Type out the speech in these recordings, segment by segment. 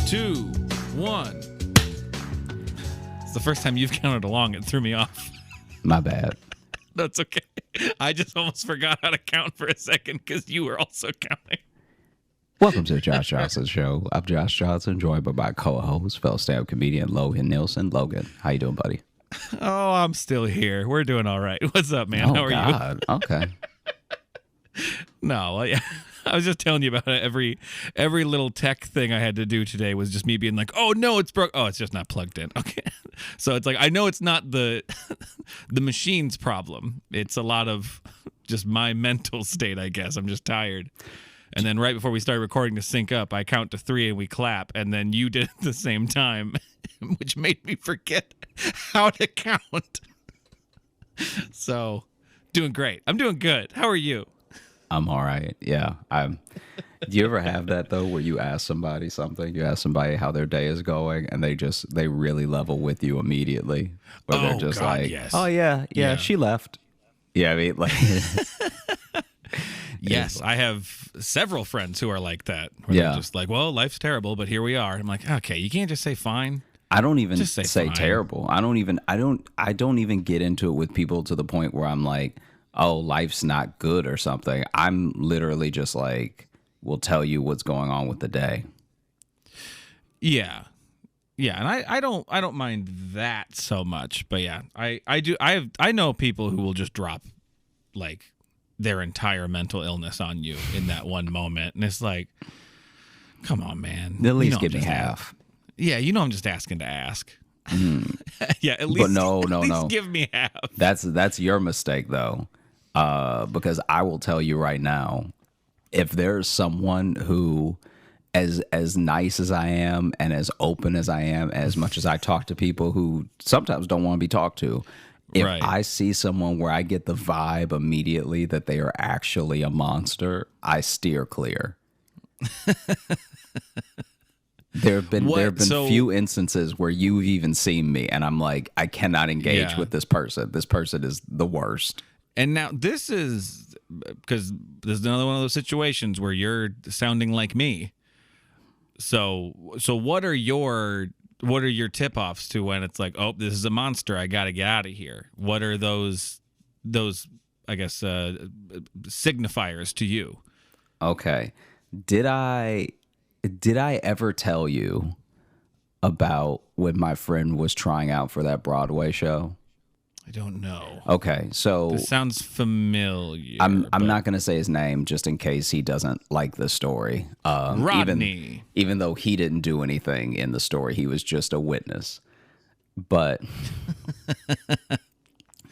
2, 1. It's the first time you've counted along. It threw me off. My bad. That's okay. I just almost forgot how to count for a second because you were also counting. Welcome to the Josh Johnson Show. I'm Josh Johnson, joined by my co-host, fellow stand-up comedian Logan Nielsen. Logan, how you doing, buddy? Oh, I'm still here. We're doing all right. What's up, man? Oh, How are God. you? Okay. No, well, yeah. I was just telling you about it. Every little tech thing I had to do today was just me being like, oh, no, it's broke. Oh, it's just not plugged in. Okay. So it's like, I know it's not the machine's problem. It's a lot of just my mental state, I guess. I'm just tired. And then right before we started recording to sync up, I count to 3 and we clap. And then you did it at the same time, which made me forget how to count. So doing great. I'm doing good. How are you? I'm all right. Yeah. Do you ever have that, though, where you ask somebody something, you ask somebody how their day is going, and they really level with you immediately? Or they're just God, like, yes. oh, yeah, she left. Yeah, I mean, like... Yes, I have several friends who are like that. Where they're just like, well, life's terrible, but here we are. I'm like, okay, you can't just say fine. I don't even Just say fine. terrible. I don't even get into it with people to the point where I'm like, oh, life's not good or something. I'm literally just like, we'll tell you what's going on with the day. Yeah. Yeah, and I don't mind that so much, but yeah, I know people who will just drop like their entire mental illness on you in that one moment, and it's like, come on, man. At least I'm give me just half. Yeah, I'm just asking to ask. Yeah, at least. But no. Give me half. That's your mistake, though, because I will tell you right now, if there's someone who, as nice as I am and as open as I am, as much as I talk to people who sometimes don't want to be talked to, if Right. I see someone where I get the vibe immediately that they are actually a monster, I steer clear. There have been few instances where you've even seen me, and I'm like, I cannot engage with this person. This person is the worst. And now this is because this is another one of those situations where you're sounding like me. So what are your tip-offs to when it's like, oh, this is a monster, I got to get out of here? What are those I guess signifiers to you? Okay. Did I ever tell you about when my friend was trying out for that Broadway show? I don't know. Okay, so This sounds familiar. I'm not going to say his name just in case he doesn't like the story. Rodney. Even though he didn't do anything in the story, he was just a witness. But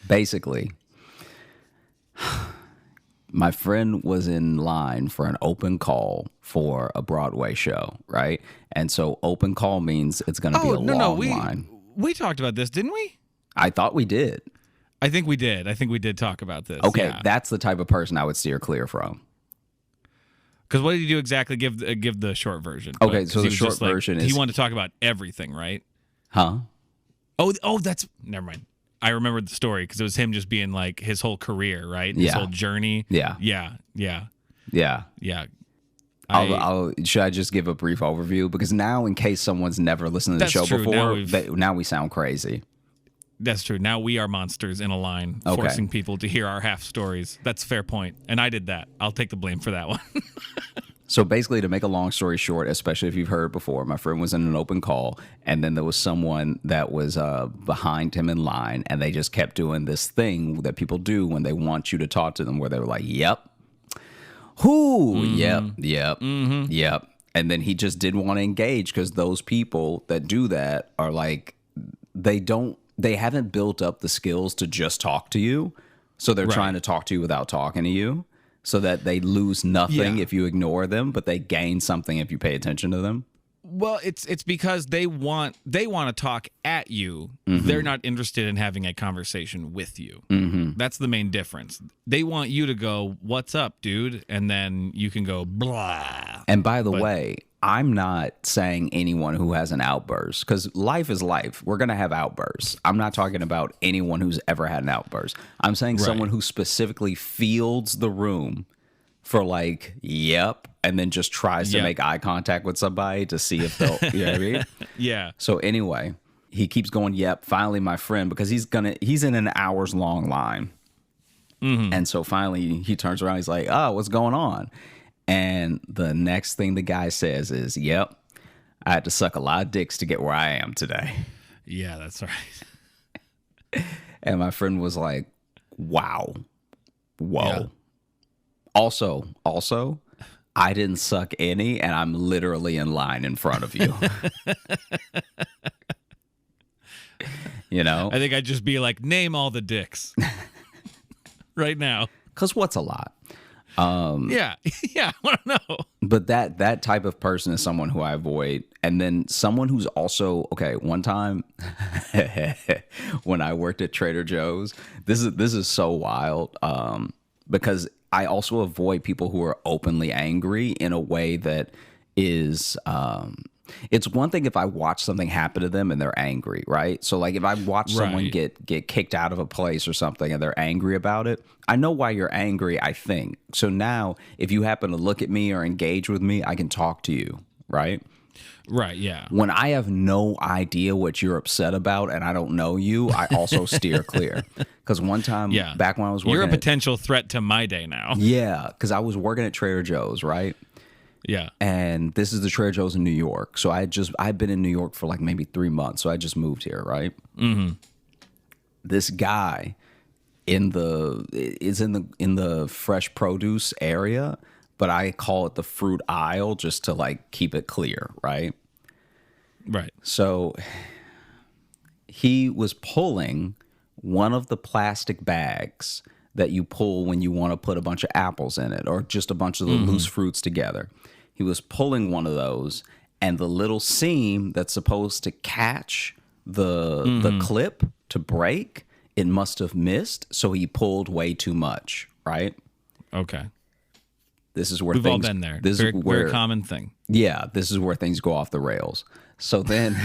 basically, my friend was in line for an open call for a Broadway show, right? And so open call means it's going to be a long line. We talked about this, didn't we? I thought we did. I think we did. I think we did talk about this. Okay, yeah. That's the type of person I would steer clear from. Because what did he do exactly? Give the short version. Okay, so the short version is... He wanted to talk about everything, right? Huh? Oh, that's... Never mind. I remembered the story because it was him just being like his whole career, right? His whole journey. Yeah. Should I just give a brief overview? Because now, in case someone's never listened to the show before, now we sound crazy. That's true. Now we are monsters in a line, forcing people to hear our half stories. That's a fair point. And I did that. I'll take the blame for that one. So basically, to make a long story short, especially if you've heard before, my friend was in an open call, and then there was someone that was behind him in line, and they just kept doing this thing that people do when they want you to talk to them, where they were like, yep. Who? Mm-hmm. Yep. Mm-hmm. Yep. And then he just didn't want to engage because those people that do that are like, they haven't built up the skills to just talk to you. So they're trying to talk to you without talking to you so that they lose nothing if you ignore them, but they gain something if you pay attention to them. Well, it's because they want to talk at you. Mm-hmm. They're not interested in having a conversation with you. Mm-hmm. That's the main difference. They want you to go, "What's up, dude?" And then you can go blah. And by the way, I'm not saying anyone who has an outburst, because life is life. We're going to have outbursts. I'm not talking about anyone who's ever had an outburst. I'm saying someone who specifically fields the room for like, yep, and then just tries to make eye contact with somebody to see if they'll, you know what I mean? Yeah. So anyway, he keeps going, yep. Finally, my friend, because he's in an hours long line. And so finally he turns around, he's like, oh, what's going on? And the next thing the guy says is, yep, I had to suck a lot of dicks to get where I am today. Yeah, that's right. And my friend was like, wow. Whoa. Yeah. Also, I didn't suck any, and I'm literally in line in front of you. You know? I think I'd just be like, name all the dicks right now. Because what's a lot? Yeah, I want to know. But that type of person is someone who I avoid. And then someone who's also, okay, one time when I worked at Trader Joe's, this is so wild because I also avoid people who are openly angry in a way that is, it's one thing if I watch something happen to them and they're angry, right? So like if I watch someone get kicked out of a place or something and they're angry about it, I know why you're angry, I think. So now if you happen to look at me or engage with me, I can talk to you, right? Right, yeah. When I have no idea what you're upset about and I don't know you, I also steer clear. Because one time back when I was working, you're a potential threat to my day now. Yeah, because I was working at Trader Joe's, right? Yeah. And this is the Trader Joe's in New York. So I'd been in New York for like maybe 3 months. So I just moved here, right? Mm-hmm. This guy is in the fresh produce area, but I call it the fruit aisle just to like keep it clear, right? Right. So he was pulling one of the plastic bags that you pull when you want to put a bunch of apples in it or just a bunch of the loose fruits together. He was pulling one of those, and the little seam that's supposed to catch the clip to break, it must have missed, so he pulled way too much, right? Okay. This is where we've all been there. This is very common thing. Yeah, this is where things go off the rails. So then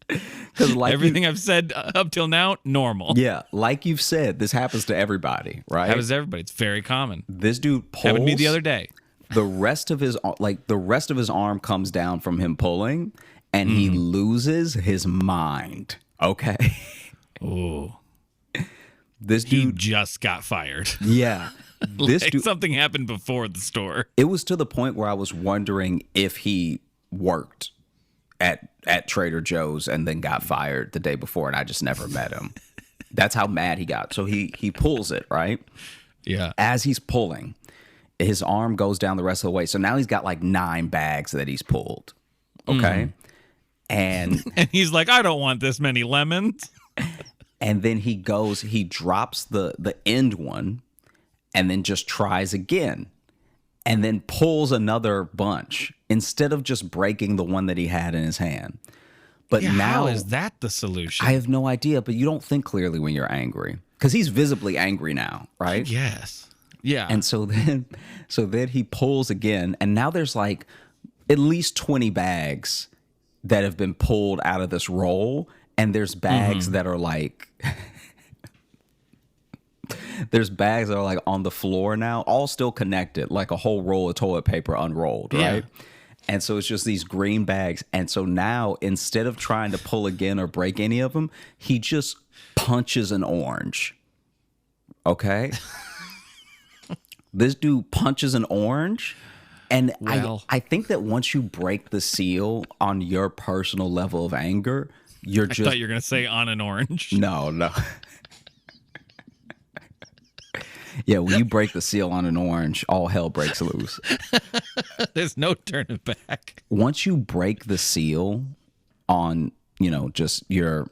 because like everything I've said up till now, normal. Yeah, like you've said, this happens to everybody, right? Happens to everybody. It's very common. This dude pulls. Happened to me the other day. The rest of his arm comes down from him pulling, and he loses his mind. Okay. Oh. This dude just got fired. Yeah. This like dude, something happened before the store. It was to the point where I was wondering if he worked at Trader Joe's and then got fired the day before, and I just never met him. That's how mad he got. So he pulls it, right? Yeah. As he's pulling, his arm goes down the rest of the way. So now he's got like 9 bags that he's pulled. Okay. And he's like, I don't want this many lemons. And then he drops the end one and then just tries again and then pulls another bunch instead of just breaking the one that he had in his hand. But now, how is that the solution? I have no idea, but you don't think clearly when you're angry because he's visibly angry now, right? Yes. Yeah. And so then he pulls again, and now there's like at least 20 bags that have been pulled out of this roll, and there's bags that are like there's bags that are like on the floor now, all still connected, like a whole roll of toilet paper unrolled, right? And so it's just these green bags. And so now instead of trying to pull again or break any of them, he just punches an orange. Okay? This dude punches an orange. And I think that once you break the seal on your personal level of anger, I thought you were going to say on an orange. No. Yeah, when you break the seal on an orange, all hell breaks loose. There's no turning back. Once you break the seal on, just your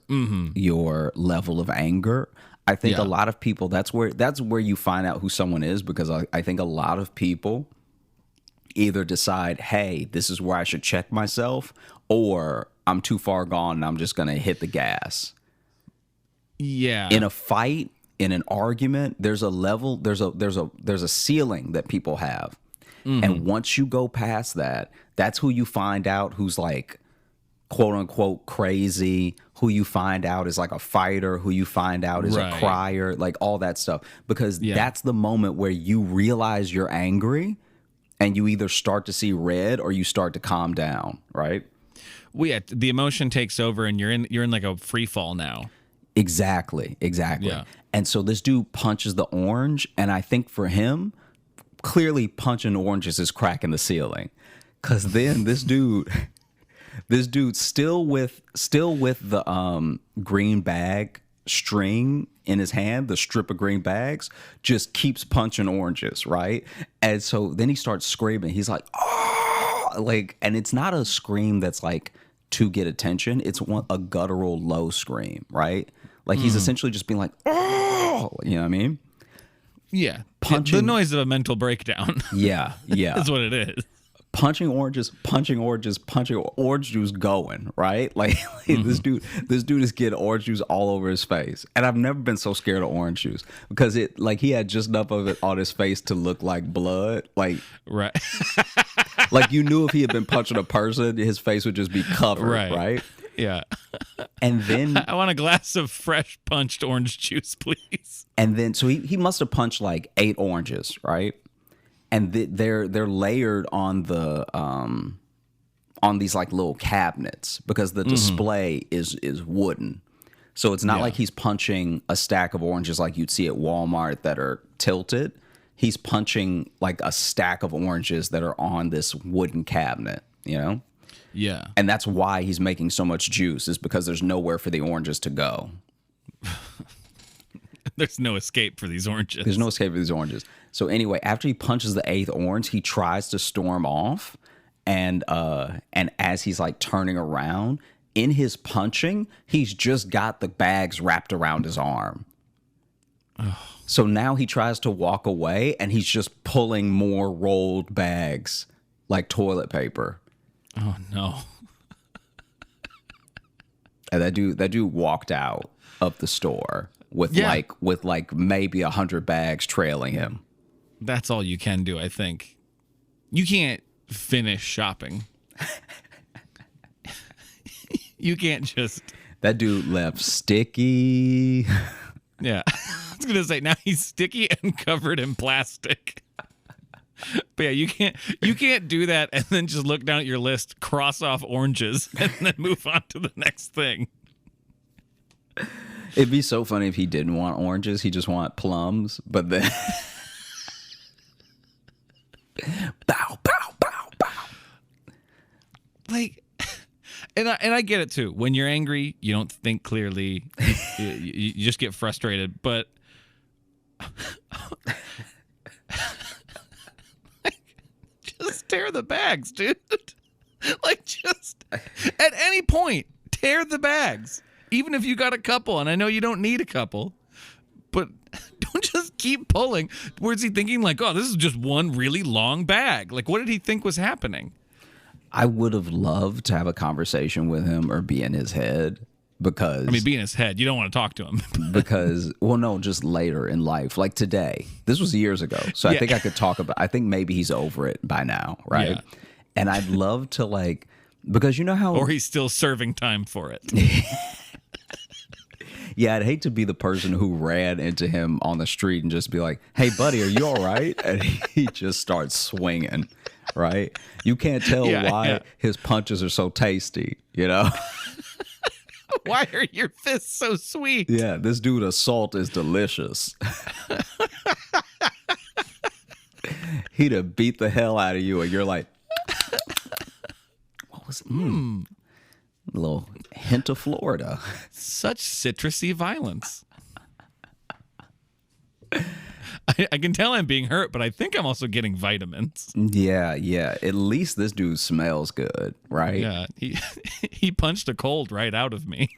level of anger, I think a lot of people, that's where you find out who someone is, because I think a lot of people either decide, hey, this is where I should check myself, or I'm too far gone and I'm just going to hit the gas. Yeah. In a fight, in an argument, there's a level, there's a ceiling that people have. And once you go past that, that's who you find out who's like quote unquote crazy, who you find out is like a fighter, who you find out is a crier, like all that stuff. Because that's the moment where you realize you're angry and you either start to see red or you start to calm down, right? Well, yeah, the emotion takes over and you're in like a free fall now. Exactly. Yeah. And so this dude punches the orange, and I think for him, clearly punching oranges is cracking the ceiling. Cause then this dude still with the green bag string in his hand, the strip of green bags, just keeps punching oranges, right? And so then he starts screaming. He's like, oh, like, and it's not a scream that's like to get attention. It's a guttural low scream, right? Like he's essentially just being like, oh, you know what I mean? Yeah. Punching the noise of a mental breakdown. Yeah. That's what it is. Punching oranges, orange juice going, right? Like this dude is getting orange juice all over his face. And I've never been so scared of orange juice because it, like, he had just enough of it on his face to look like blood. Like, right. Like you knew if he had been punching a person, his face would just be covered, right? Yeah. And then I want a glass of fresh punched orange juice, please. And then so he must have punched like 8 oranges, right? And they're layered on the on these like little cabinets because the display is wooden. So it's not like he's punching a stack of oranges like you'd see at Walmart that are tilted. He's punching like a stack of oranges that are on this wooden cabinet, you know? Yeah. And that's why he's making so much juice, is because there's nowhere for the oranges to go. There's no escape for these oranges. There's no escape for these oranges. So anyway, after he punches the 8th orange, he tries to storm off. And as he's like turning around, in his punching, he's just got the bags wrapped around his arm. Oh. So now he tries to walk away and he's just pulling more rolled bags like toilet paper. Oh no. And that dude walked out of the store with like maybe 100 bags trailing him. That's all you can do, I think. You can't finish shopping. You can't just... That dude left sticky. Yeah. I was going to say, now he's sticky and covered in plastic. But yeah, you can't do that and then just look down at your list, cross off oranges, and then move on to the next thing. It'd be so funny if he didn't want oranges. He just want plums, but then... bow, bow, bow, bow. Like... And I get it too. When you're angry, you don't think clearly. You just get frustrated. But just tear the bags, dude. Like, just at any point, tear the bags. Even if you got a couple, and I know you don't need a couple, but don't just keep pulling. Where's he thinking like, oh, this is just one really long bag? Like, what did he think was happening? I would have loved to have a conversation with him or be in his head because... I mean, be in his head. You don't want to talk to him. Because, well, no, just later in life. Like today. This was years ago. So I think I could talk about... I think maybe he's over it by now, right? Yeah. And I'd love to like... Because you know how... Or he's still serving time for it. Yeah, I'd hate to be the person who ran into him on the street and just be like, hey, buddy, are you all right? And he just starts swinging. Right? You can't tell why his punches are so tasty, you know? Why are your fists so sweet? Yeah, this dude assault is delicious. He'd have beat the hell out of you and you're like, what was it? A little hint of Florida. Such citrusy violence. I can tell I'm being hurt, but I think I'm also getting vitamins. Yeah. At least this dude smells good, right? Yeah, he punched a cold right out of me.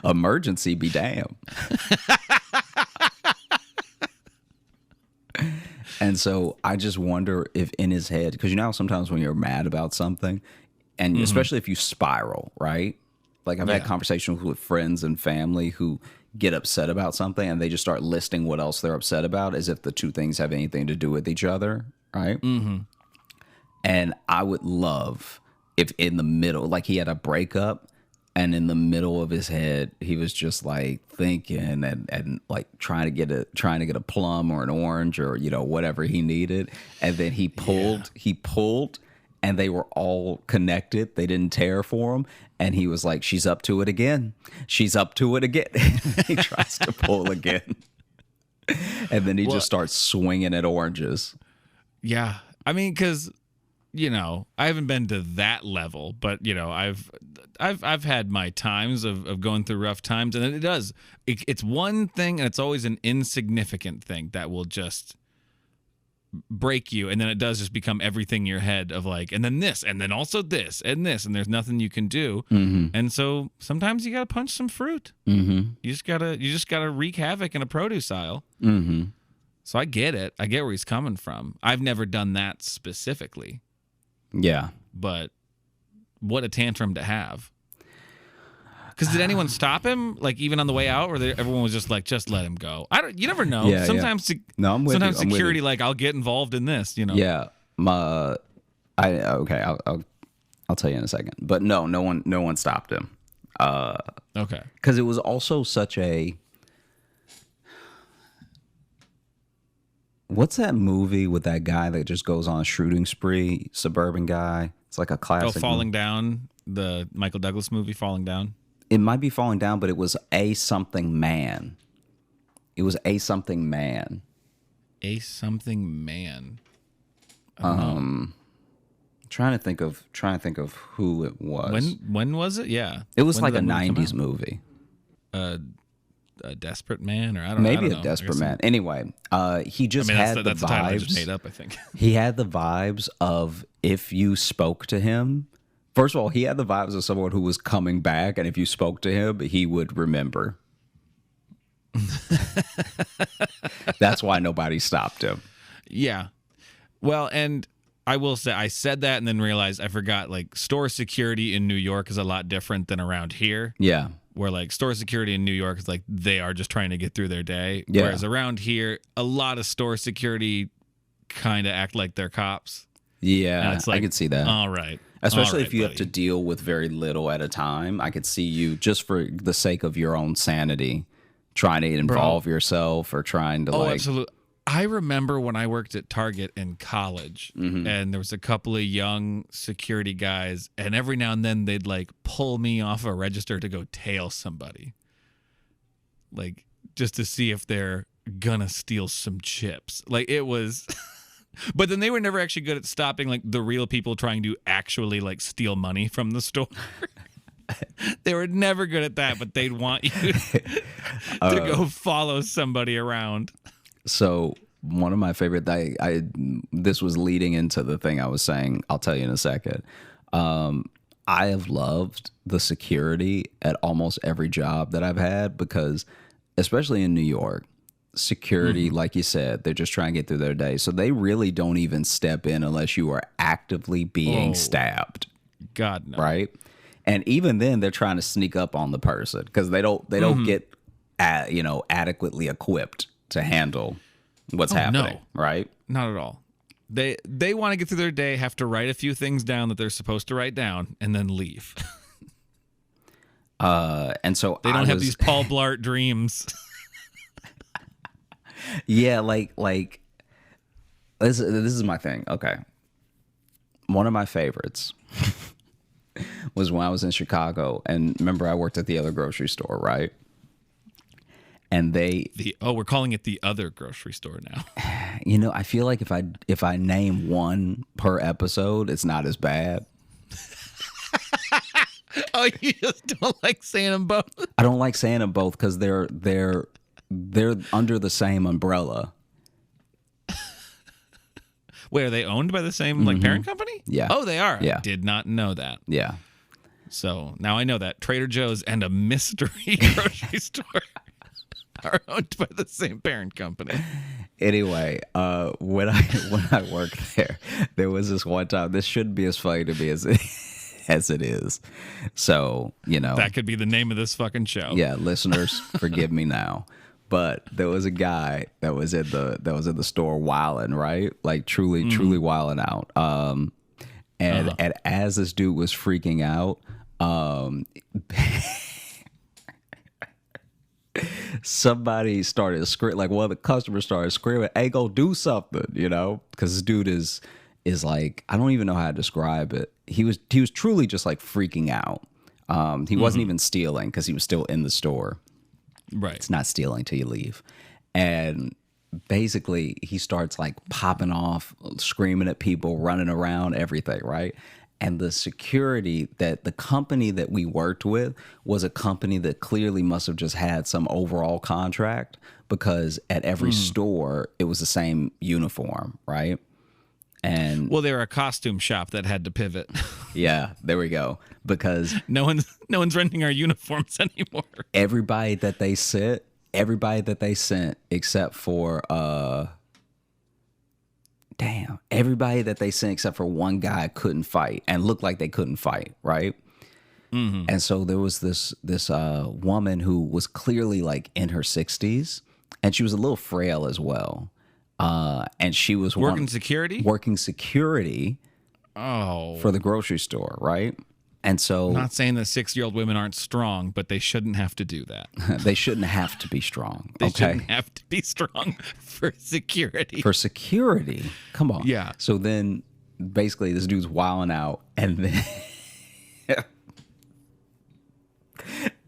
Emergency be damned. And so I just wonder if in his head, because you know how sometimes when you're mad about something, and especially if you spiral, right? Like I've had conversations with friends and family who get upset about something and they just start listing what else they're upset about as if the two things have anything to do with each other, right? Mm-hmm. And I would love if in the middle, like he had a breakup, and in the middle of his head, he was just like thinking and like trying to get a plum or an orange or whatever he needed, and then he pulled, and they were all connected. They didn't tear for him, and he was like, "She's up to it again. She's up to it again." He tries to pull again, and then he just starts swinging at oranges. Yeah, I mean, because I haven't been to that level, but I've had my times of going through rough times, and it's one thing, and it's always an insignificant thing that will just break you, and then it does just become everything in your head of like, and then this, and then also this, and this, and there's nothing you can do, and so sometimes you gotta punch some fruit. You just gotta wreak havoc in a produce aisle. So I get it. I get where he's coming from. I've never done that specifically. Yeah. But what a tantrum to have. Because did anyone stop him, like even on the way out, or everyone was just like, just let him go? You never know. Yeah, sometimes sometimes security, like, I'll get involved in this, Yeah. I'll tell you in a second. But no one stopped him. Okay. Because it was also such a... What's that movie with that guy that just goes on a shooting spree? Suburban guy. It's like a classic. Oh, Falling Down, the Michael Douglas movie, Falling Down. It might be Falling Down, but it was A Something Man. It was A Something Man. A Something Man. Trying to think of who it was. When was it? Yeah. It was like a 90s movie. A Desperate Man, or I don't know. A Desperate Man. Anyway, he just had the that's the title I just vibes. made up, I think. He had the vibes of if you spoke to him. First of all, he had the vibes of someone who was coming back, and if you spoke to him, he would remember. That's why nobody stopped him. Yeah. Well, and I will say, I said that and then realized I forgot, like, store security in New York is a lot different than around here. Yeah. Where, like, store security in New York is like they are just trying to get through their day. Yeah. Whereas around here, a lot of store security kind of act like they're cops. Yeah, it's like, I could see that. All right. Especially if you have to deal with very little at a time. I could see you, just for the sake of your own sanity, trying to involve yourself or trying to absolutely. I remember when I worked at Target in college, and there was a couple of young security guys, and every now and then they'd like pull me off a register to go tail somebody, like just to see if they're gonna steal some chips. Like it was, but then they were never actually good at stopping like the real people trying to actually like steal money from the store. They were never good at that, but they'd want you to go follow somebody around. So one of my favorite, this was leading into the thing I was saying, I'll tell you in a second. I have loved the security at almost every job that I've had because, especially in New York, security, like you said, they're just trying to get through their day. So they really don't even step in unless you are actively being stabbed. God, no. Right? And even then, they're trying to sneak up on the person because they don't get adequately equipped to handle what's happening, right? Not at all. They want to get through their day, have to write a few things down that they're supposed to write down, and then leave. And so they don't have these Paul Blart dreams. Yeah, like this is my thing. Okay, one of my favorites was when I was in Chicago, and remember I worked at the other grocery store, right? And we're calling it the other grocery store now. I feel like if I name one per episode, it's not as bad. Oh, you just don't like saying them both? I don't like saying them both because they're under the same umbrella. Wait, are they owned by the same like parent company? Yeah. Oh, they are. Yeah. I did not know that. Yeah. So now I know that Trader Joe's and a mystery grocery store are owned by the same parent company. Anyway, when I worked there was this one time. This shouldn't be as funny to me as it is. So that could be the name of this fucking show. Yeah, listeners, forgive me now. But there was a guy that was in the store wilding, right? Like truly wilding out. And as this dude was freaking out, somebody started screaming, like one of the customers started screaming, "Hey, go do something," because this dude is like, I don't even know how to describe it. He was truly just like freaking out. He wasn't even stealing because he was still in the store. Right. It's not stealing till you leave. And basically he starts like popping off, screaming at people, running around, everything, right? And the security, that the company that we worked with was a company that clearly must have just had some overall contract, because at every store it was the same uniform, right? And well, they were a costume shop that had to pivot. yeah, there we go. Because no one's renting our uniforms anymore. Everybody that they sent except for everybody that they sent except for one guy couldn't fight and looked like they couldn't fight, right? And so there was this woman who was clearly like in her 60s, and she was a little frail as well. And she was working security for the grocery store, right? And so, I'm not saying that 6-year-old women aren't strong, but they shouldn't have to do that. They shouldn't have to be strong. They shouldn't have to be strong for security. For security? Come on. Yeah. So then basically this dude's wilding out, and then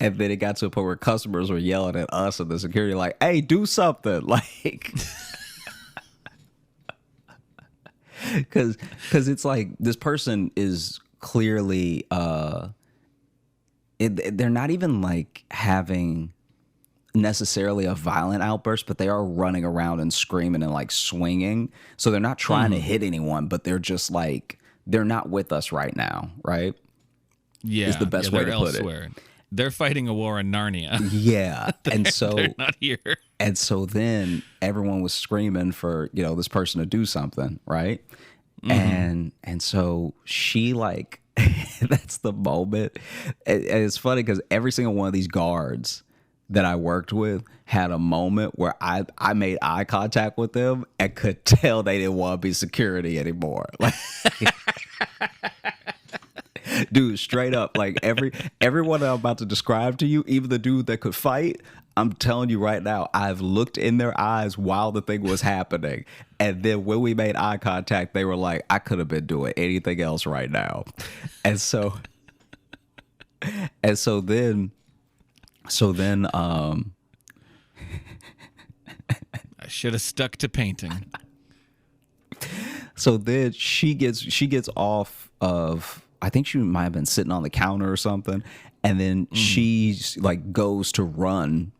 and then it got to a point where customers were yelling at us and the security like, "Hey, do something." Like, because it's like this person is clearly they're not even like having necessarily a violent outburst, but they are running around and screaming and like swinging. So they're not trying to hit anyone, but they're just like, they're not with us right now, right? Yeah, is the best way to elsewhere. Put it. They're fighting a war in Narnia. Yeah, and so they're not here. And so then everyone was screaming for this person to do something, right? And so she like, that's the moment. And it's funny because every single one of these guards that I worked with had a moment where I made eye contact with them and could tell they didn't want to be security anymore. Like, dude, straight up, like everyone I'm about to describe to you, even the dude that could fight, I'm telling you right now, I've looked in their eyes while the thing was happening. And then when we made eye contact, they were like, I could have been doing anything else right now. And so then I should have stuck to painting. So then she gets off of, I think she might have been sitting on the counter or something, and then she like goes to run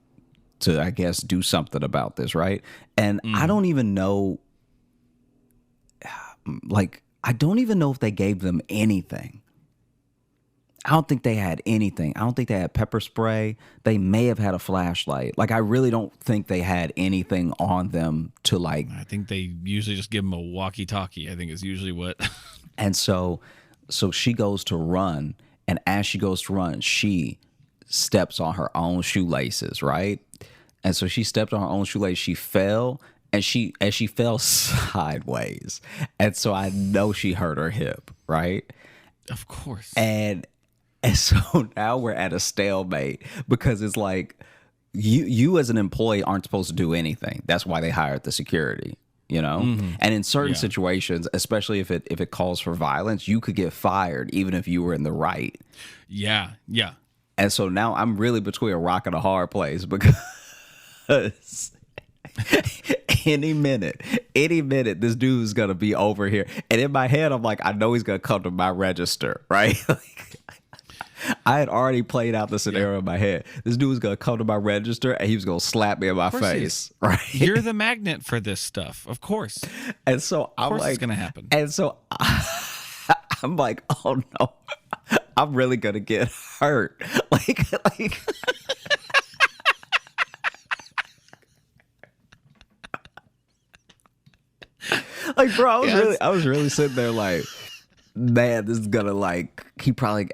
to, I guess, do something about this, right? And I don't even know, like, I don't even know if they gave them anything. I don't think they had anything. I don't think they had pepper spray. They may have had a flashlight. Like, I really don't think they had anything on them to like. I think they usually just give them a walkie-talkie, I think is usually what. And so she goes to run, and as she goes to run, she steps on her own shoelaces, right? And so she stepped on her own shoelace. She fell, and she fell sideways. And so I know she hurt her hip, right? Of course. And so now we're at a stalemate, because it's like you as an employee aren't supposed to do anything. That's why they hired the security, And in certain situations, especially if it calls for violence, you could get fired even if you were in the right. Yeah, yeah. And so now I'm really between a rock and a hard place, because any minute this dude's gonna be over here, and in my head I'm like, I know he's gonna come to my register, right? I had already played out the scenario in my head. This dude was gonna come to my register and he was gonna slap me in my face, right? You're the magnet for this stuff, of course. And so I'm like, it's gonna happen. And so I'm like, oh no, I'm really gonna get hurt, like. Like, bro, I was really sitting there like, man, this is gonna like, he probably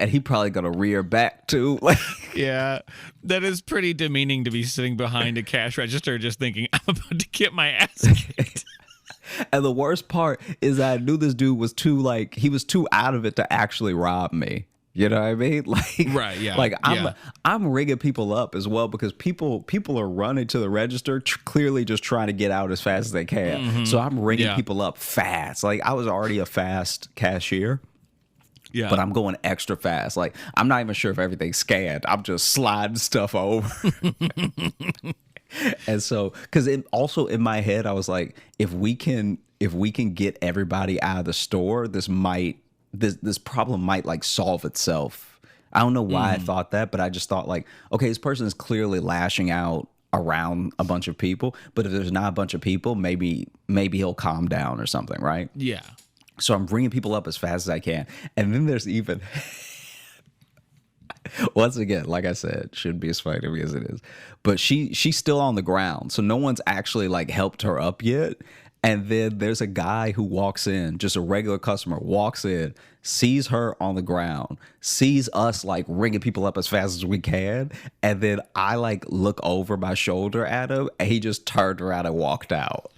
gonna rear back too. Like, yeah, that is pretty demeaning to be sitting behind a cash register just thinking, I'm about to get my ass kicked. And the worst part is that I knew this dude was he was too out of it to actually rob me. You know what I mean? Like, Right, yeah, like yeah. I'm rigging people up as well because people are running to the register, clearly just trying to get out as fast as they can. So I'm rigging Yeah. people up fast. Like I was already a fast cashier. Yeah. But I'm going extra fast. Like I'm not even sure if everything's scanned. I'm just sliding stuff over. And so, because also in my head, I was like, if we can get everybody out of the store, this problem might like solve itself. I don't know why I thought that, but I just thought like, okay, this person is clearly lashing out around a bunch of people, but if there's not a bunch of people, maybe he'll calm down or something, right? Yeah. So I'm bringing people up as fast as I can. And then there's even, once again, like I said, shouldn't be as funny to me as it is. But she's still on the ground. So no one's actually like helped her up yet. And then there's a guy who walks in, just a regular customer, walks in, sees her on the ground, sees us like ringing people up as fast as we can. And then I like look over my shoulder at him and he just turned around and walked out.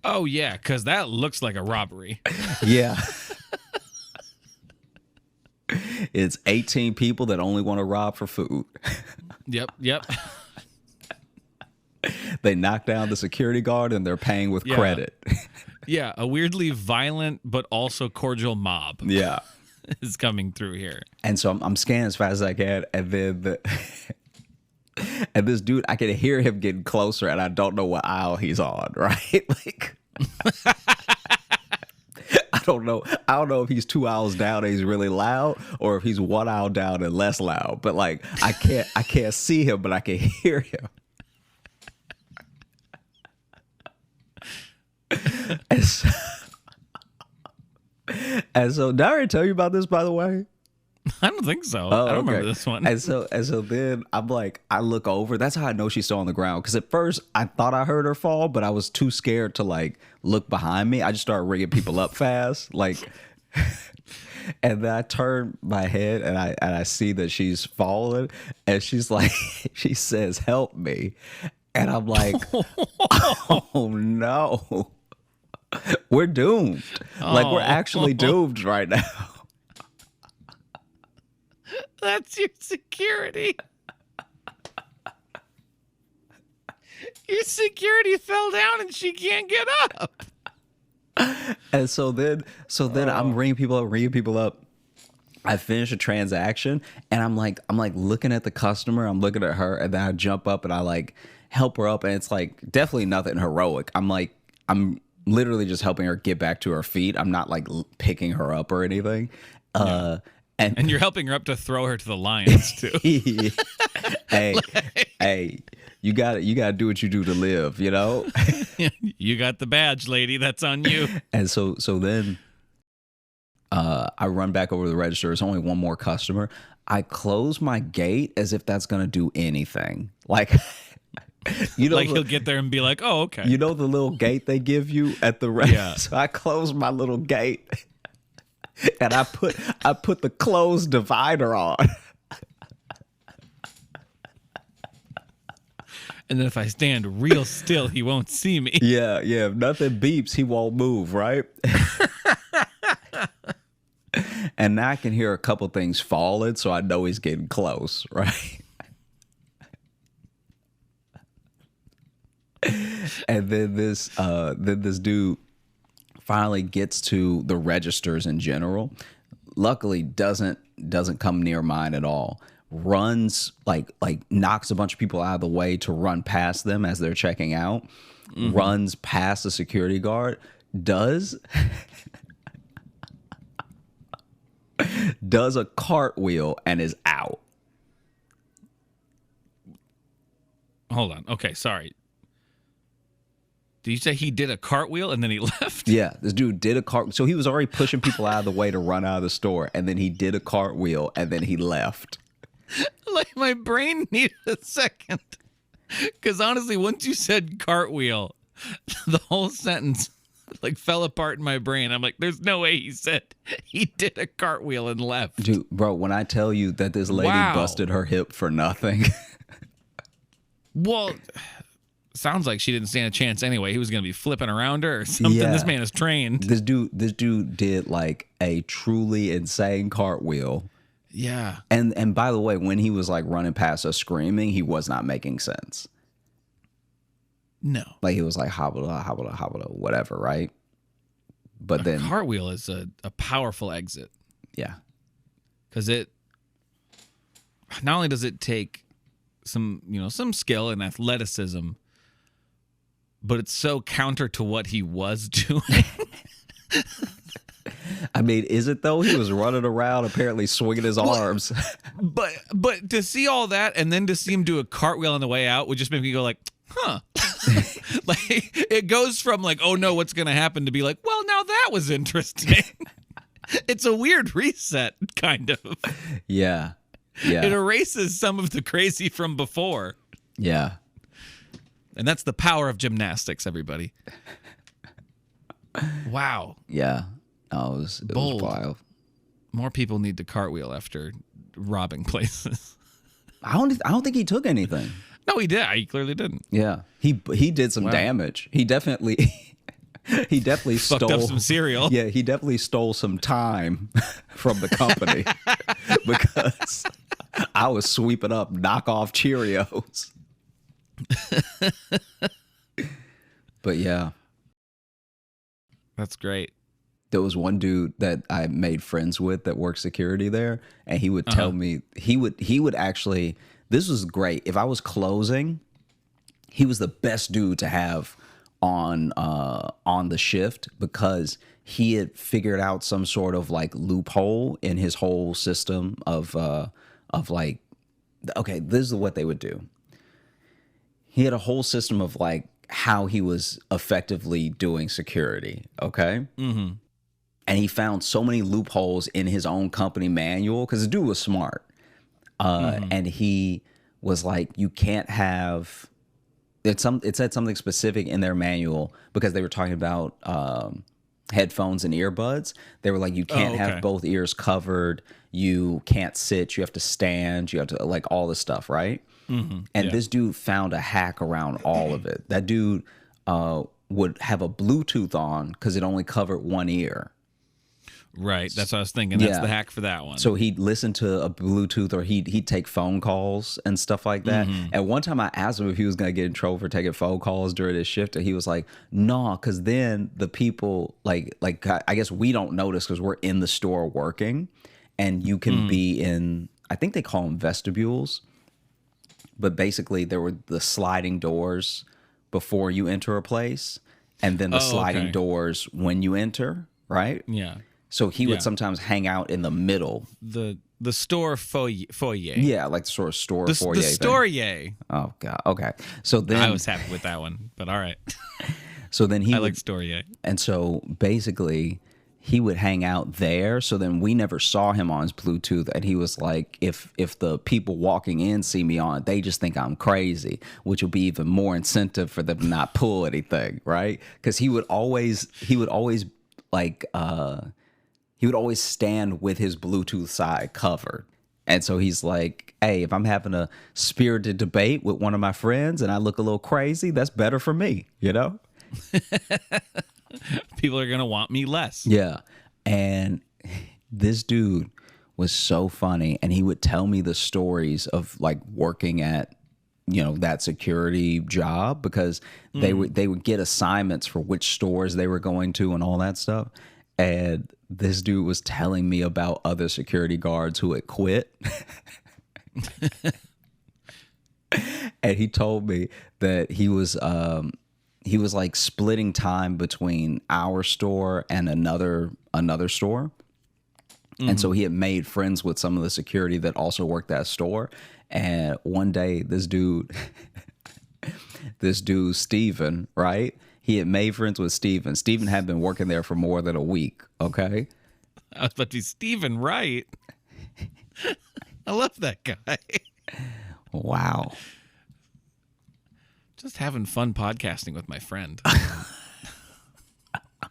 Oh, yeah, because that looks like a robbery. Yeah. It's 18 people that only want to rob for food. Yep. They knock down the security guard and they're paying with credit. Yeah, a weirdly violent but also cordial mob Yeah. is coming through here. And so I'm scanning as fast as I can. And then and this dude, I can hear him getting closer and I don't know what aisle he's on, right? Like I don't know if he's 2 aisles down and he's really loud or if he's 1 aisle down and less loud. But like I can't see him, but I can hear him. And so did I already tell you about this, by the way? I don't think so. Oh, I don't remember okay. this one. And so then I'm like, I look over. That's how I know she's still on the ground. Because at first I thought I heard her fall, but I was too scared to like look behind me. I just started rigging people up fast, like. And then I turn my head and I see that she's falling, and she's like, she says, "Help me," and I'm like, "Oh no, we're doomed! Like we're actually doomed right now." That's your security. Your security fell down and she can't get up. And so then I'm ringing people up. I finish a transaction and I'm like looking at the customer, I'm looking at her, and then I jump up and I like help her up, and it's like definitely nothing heroic. I'm literally just helping her get back to her feet. I'm not like picking her up or anything. And you're helping her up to throw her to the lions too. Hey, you gotta do what you do to live, you know? You got the badge, lady. That's on you. And so then I run back over to the register. There's only one more customer. I close my gate as if that's gonna do anything. Like you know, like he'll get there and be like, "Oh, okay." You know the little gate they give you at the register? Yeah. So I close my little gate and I put the closed divider on. And then if I stand real still, he won't see me. Yeah. If nothing beeps, he won't move, right? And now I can hear a couple things falling, so I know he's getting close, right? And then this dude finally gets to the registers in general. Luckily, doesn't come near mine at all. Runs like knocks a bunch of people out of the way to run past them as they're checking out. Mm-hmm. Runs past the security guard. Does a cartwheel and is out. Hold on. Okay, sorry. Did you say he did a cartwheel and then he left? Yeah, this dude did a cart. So he was already pushing people out of the way to run out of the store, and then he did a cartwheel and then he left. Like my brain needed a second. Because honestly, once you said cartwheel, the whole sentence like fell apart in my brain. I'm like, there's no way he said he did a cartwheel and left. Dude, bro, when I tell you that this lady busted her hip for nothing. Well, sounds like she didn't stand a chance anyway. He was going to be flipping around her or something. Yeah. This man is trained. This dude did like a truly insane cartwheel. Yeah. And by the way, when he was like running past us screaming, he was not making sense. No. Like he was like hobble, hobble, hobble, whatever, right? But then cartwheel is a powerful exit. Yeah. Because it not only does it take some skill and athleticism, but it's so counter to what he was doing. I mean, is it though? He was running around apparently swinging his arms. But to see all that and then to see him do a cartwheel on the way out would just make me go like, huh. Like it goes from like, oh no, what's going to happen to be like, well, now that was interesting. It's a weird reset, kind of. Yeah. Yeah. It erases some of the crazy from before. Yeah. And that's the power of gymnastics, everybody. Wow. Yeah. Oh, it was wild. More people need to cartwheel after robbing places. I don't think he took anything. No, he did. He clearly didn't. Yeah. He did some damage. He definitely fucked stole up some cereal. Yeah, he definitely stole some time from the company because I was sweeping up knockoff Cheerios. But yeah. That's great. There was one dude that I made friends with that worked security there, and he would tell me he would actually, this was great. If I was closing, he was the best dude to have on the shift because he had figured out some sort of like loophole in his whole system of like, okay, this is what they would do. He had a whole system of like how he was effectively doing security. Okay. Mm-hmm. And he found so many loopholes in his own company manual because the dude was smart. And he was like, you can't have, it said something specific in their manual because they were talking about headphones and earbuds. They were like, you can't have both ears covered. You can't sit. You have to stand. You have to like all this stuff, right? Mm-hmm. And this dude found a hack around all of it. That dude would have a Bluetooth on because it only covered one ear. Right. That's what I was thinking. That's the hack for that one. So he'd listen to a Bluetooth or he'd take phone calls and stuff like that. Mm-hmm. And one time I asked him if he was going to get in trouble for taking phone calls during his shift. And he was like, no, because then the people like I guess we don't notice because we're in the store working and you can be in, I think they call them vestibules. But basically there were the sliding doors before you enter a place and then the sliding doors when you enter, right? Yeah. So he would sometimes hang out in the middle. The store foyer. Yeah, like the sort of store foyer. The stoyer. Oh, God. Okay. So then I was happy with that one, but all right. So then I like stoyer. And so basically he would hang out there. So then we never saw him on his Bluetooth. And he was like, if the people walking in see me on, they just think I'm crazy, which will be even more incentive for them to not pull anything, right? Because he would always like he would always stand with his Bluetooth side covered. And so he's like, hey, if I'm having a spirited debate with one of my friends and I look a little crazy, that's better for me, you know? People are going to want me less. Yeah. And this dude was so funny. And he would tell me the stories of like working at, that security job because they would get assignments for which stores they were going to and all that stuff. And this dude was telling me about other security guards who had quit. And he told me that he was like splitting time between our store and another store. Mm-hmm. And so he had made friends with some of the security that also worked that store. And one day this dude Steven, right? He had made friends with Steven. Steven had been working there for more than a week, okay? I was about to be Steven Wright. I love that guy. Wow. Just having fun podcasting with my friend. I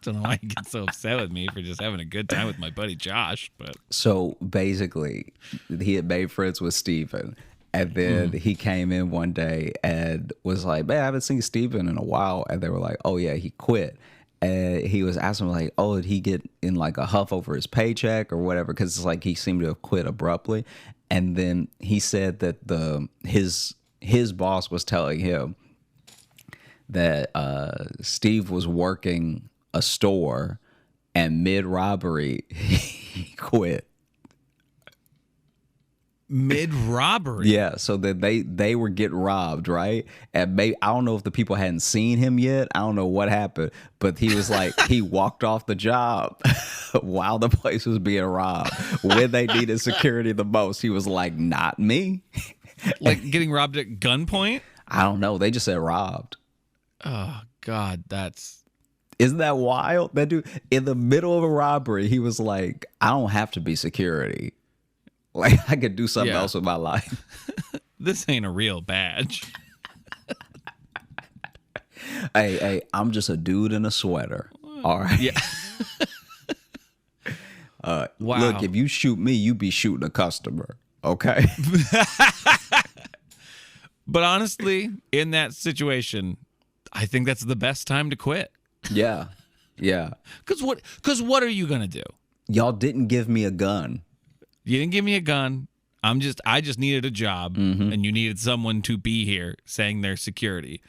don't know why he gets so upset with me for just having a good time with my buddy Josh. But so basically, he had made friends with Steven. And then he came in one day and was like, man, I haven't seen Steven in a while. And they were like, oh, yeah, he quit. And he was asking like, oh, did he get in like a huff over his paycheck or whatever? Because it's like he seemed to have quit abruptly. And then he said that his boss was telling him that Steve was working a store and mid-robbery, he quit. Mid-robbery? Yeah, so that they were getting robbed, right? And maybe, I don't know if the people hadn't seen him yet. I don't know what happened, but he was like, he walked off the job while the place was being robbed. When they needed security the most, he was like, not me. Like getting robbed at gunpoint? I don't know. They just said robbed. Oh, God, Isn't that wild? That dude, in the middle of a robbery, he was like, I don't have to be security. Like, I could do something else with my life. This ain't a real badge. Hey, I'm just a dude in a sweater. All right. Yeah. Wow. Look, if you shoot me, you be shooting a customer. Okay. But honestly, in that situation, I think that's the best time to quit. Yeah. Yeah. Because what are you gonna do? Y'all didn't give me a gun. You didn't give me a gun. I just needed a job, and you needed someone to be here saying their security.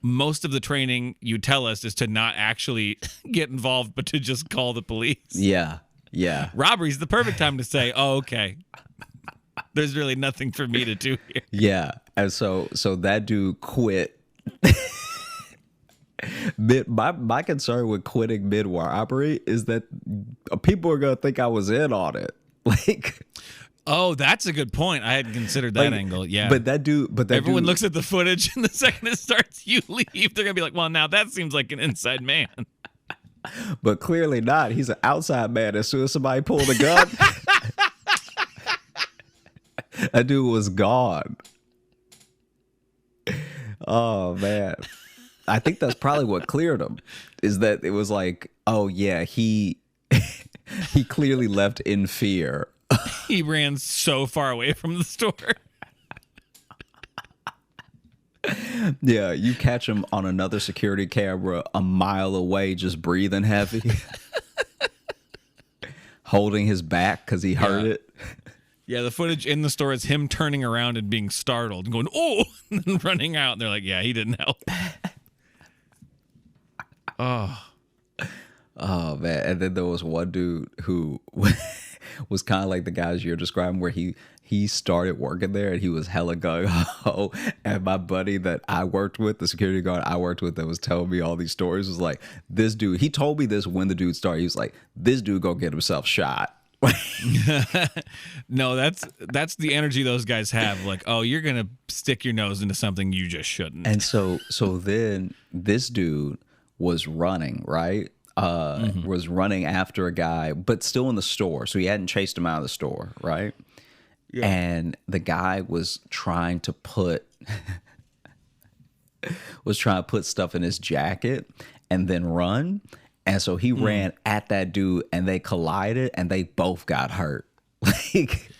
Most of the training you tell us is to not actually get involved, but to just call the police. Yeah. Yeah. Robbery's the perfect time to say, oh, okay. There's really nothing for me to do here. Yeah. And so that dude quit. My concern with quitting mid-robbery is that people are going to think I was in on it. Like, oh, that's a good point. I hadn't considered that angle. Yeah, but everyone looks at the footage, and the second it starts, you leave. They're gonna be like, "Well, now that seems like an inside man." But clearly not. He's an outside man. As soon as somebody pulled a gun, that dude was gone. Oh man, I think that's probably what cleared him. Is that it was like, oh yeah, he clearly left in fear. He ran so far away from the store. Yeah, you catch him on another security camera a mile away, just breathing heavy, holding his back because he heard it. Yeah, the footage in the store is him turning around and being startled and going, oh, and then running out. And they're like, yeah, he didn't help. Oh, man. And then there was one dude who was kind of like the guys you're describing, where he started working there and he was hella gung-ho. And my buddy that I worked with, the security guard I worked with that was telling me all these stories, was like, this dude, he told me this when the dude started. He was like, this dude gonna get himself shot. No, that's the energy those guys have. Like, oh, you're gonna stick your nose into something you just shouldn't. And so then this dude was running, right? Was running after a guy, but still in the store. So he hadn't chased him out of the store, right? Yeah. And the guy was trying to put stuff in his jacket and then run. And so he ran at that dude and they collided and they both got hurt. Like,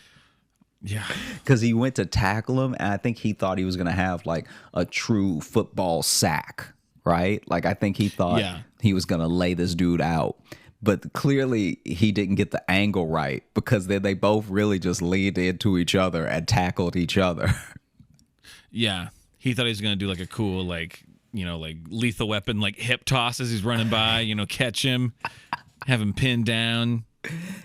yeah, because he went to tackle him and I think he thought he was going to have like a true football sack, right? Like, I think he thought he was going to lay this dude out. But clearly he didn't get the angle right, because then they both really just leaned into each other and tackled each other. Yeah. He thought he was going to do like a cool, like, like Lethal Weapon, like hip toss as he's running by, catch him, have him pinned down.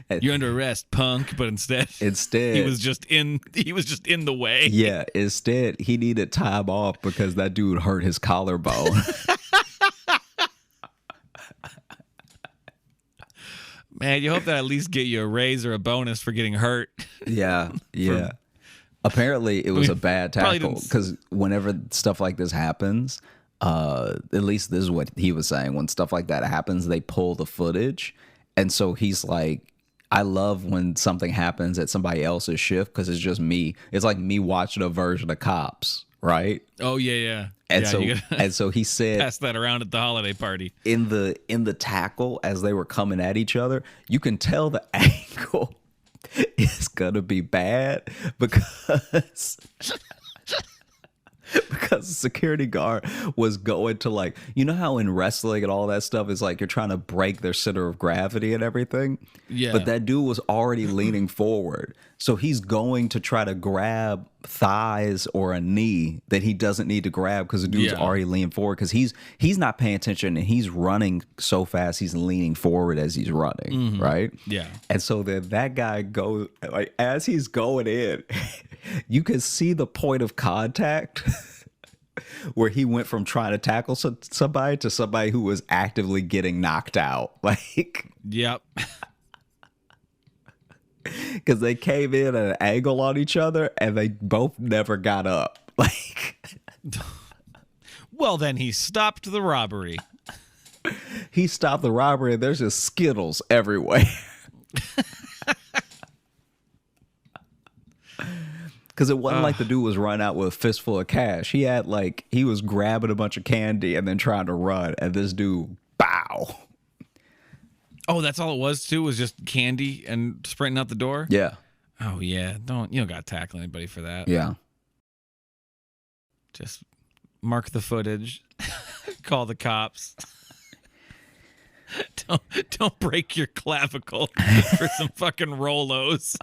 You're under arrest, punk. But instead he was just in the way. Yeah. Instead, he needed time off because that dude hurt his collarbone. Man, you hope that at least get you a raise or a bonus for getting hurt. Yeah. Apparently, it was a bad tackle, because whenever stuff like this happens, at least this is what he was saying, when stuff like that happens, they pull the footage. And so he's like, I love when something happens at somebody else's shift, because it's just me. It's like me watching a version of Cops, right? Oh, yeah. And so he said, pass that around at the holiday party. In the tackle, as they were coming at each other, you can tell the angle is gonna be bad because because the security guard was going to, like, you know how in wrestling and all that stuff is like you're trying to break their center of gravity and everything? Yeah. But that dude was already leaning forward. So he's going to try to grab thighs or a knee that he doesn't need to grab because the dude's already leaning forward because he's not paying attention and he's running so fast he's leaning forward as he's running, right? Yeah. And so then that guy goes, like, as he's going in, you can see the point of contact where he went from trying to tackle somebody to somebody who was actively getting knocked out. Like, yep. because they came in at an angle on each other and they both never got up. Like, well, then he stopped the robbery. he stopped the robbery and there's just Skittles everywhere. Because it wasn't like the dude was running out with a fistful of cash. He had, like, he was grabbing a bunch of candy and then trying to run. And this dude, bow. Oh, that's all it was, too, was just candy and sprinting out the door? Yeah. Oh, yeah. You don't got to tackle anybody for that. Yeah. Just mark the footage. Call the cops. Don't break your clavicle for some fucking Rolos.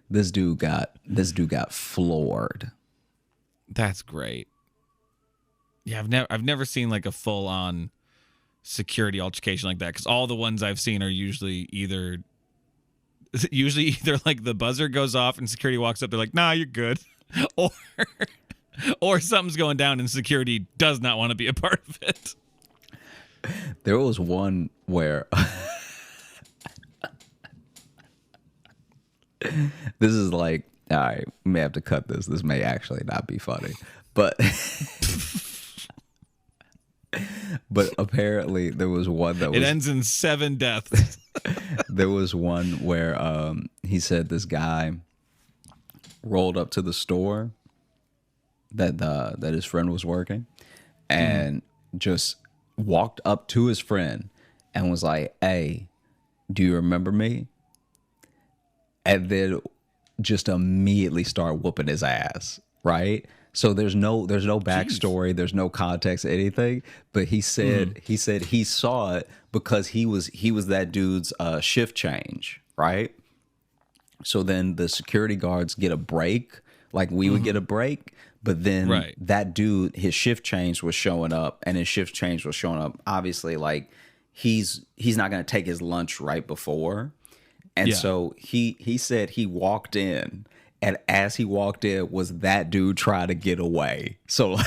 This dude got floored. That's great. Yeah, I've never seen like a full on security altercation like that because all the ones I've seen are usually either like the buzzer goes off and security walks up, they're like, "Nah, you're good," or something's going down and security does not want to be a part of it. There was one where this is like, all right, we may have to cut this. This may actually not be funny, but but apparently there was one that it ends in 7 deaths. There was one where he said this guy rolled up to the store that his friend was working and just walked up to his friend and was like, "Hey, do you remember me?" And then just immediately start whooping his ass, right? So there's no backstory, there's no context, anything. But he said he saw it because he was that dude's shift change, right? So then the security guards get a break, like we would get a break. But then that dude, his shift change was showing up, and his shift change was showing up. Obviously, like he's not gonna take his lunch right before. And so he said he walked in, and as he walked in was that dude trying to get away. So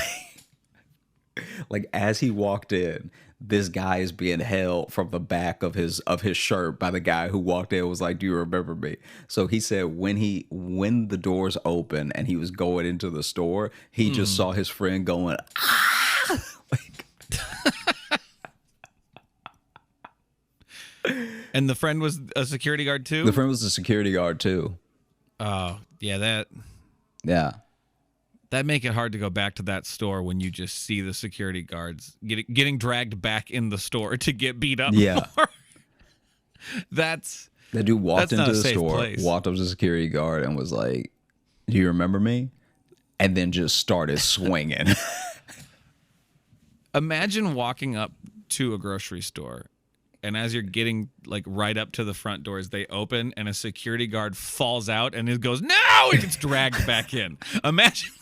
like as he walked in, this guy is being held from the back of his shirt by the guy who walked in and was like, "Do you remember me?" So he said when the doors opened and he was going into the store, he just saw his friend going, "Ah!" Like, and the friend was a security guard too? the friend was a security guard too. Oh, yeah, Yeah. that make it hard to go back to that store when you just see the security guards getting dragged back in the store to get beat up. Yeah. More. That dude walked into the store, place. walked up to the security guard and was like, "Do you remember me?" And then just started swinging. Imagine walking up to a grocery store, and as you're getting like right up to the front doors, they open and a security guard falls out and it goes, "No!" It gets dragged back in. Imagine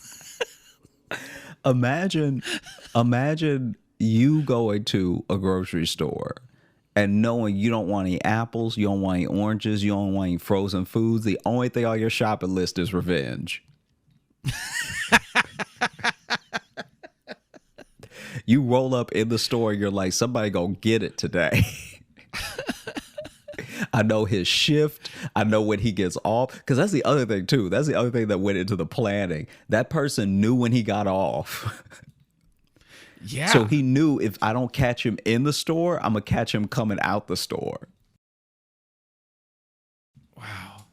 you going to a grocery store and knowing you don't want any apples, you don't want any oranges, you don't want any frozen foods. The only thing on your shopping list is revenge. You roll up in the store, you're like, somebody gonna get it today. I know his shift. I know when he gets off. Because that's the other thing, too. That's the other thing that went into the planning. That person knew when he got off. Yeah. So he knew if I don't catch him in the store, I'm going to catch him coming out the store. Wow.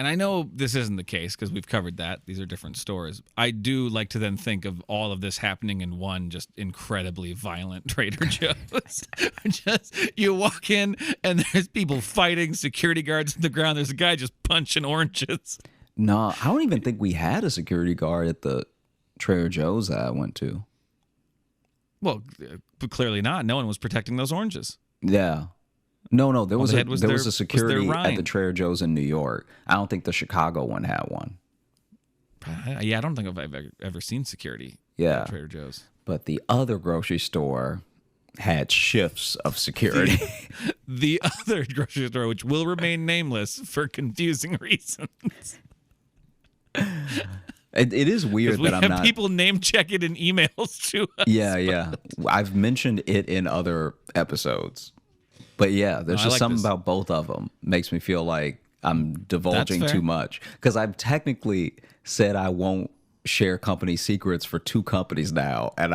And I know this isn't the case because we've covered that. These are different stores. I do like to then think of all of this happening in one just incredibly violent Trader Joe's. Just you walk in and there's people fighting, security guards on the ground. There's a guy just punching oranges. No, I don't even think we had a security guard at the Trader Joe's that I went to. Well, clearly not. No one was protecting those oranges. Yeah. No. There was a security was at the Trader Joe's in New York. I don't think the Chicago one had one. Yeah, I don't think I've ever seen security at Trader Joe's. But the other grocery store had shifts of security. The other grocery store, which will remain nameless for confusing reasons. It is weird that I'm not. We have people name check it in emails to us. Yeah. I've mentioned it in other episodes. But yeah, there's just something about both of them makes me feel like I'm divulging too much. Because I've technically said I won't share company secrets for 2 companies now. And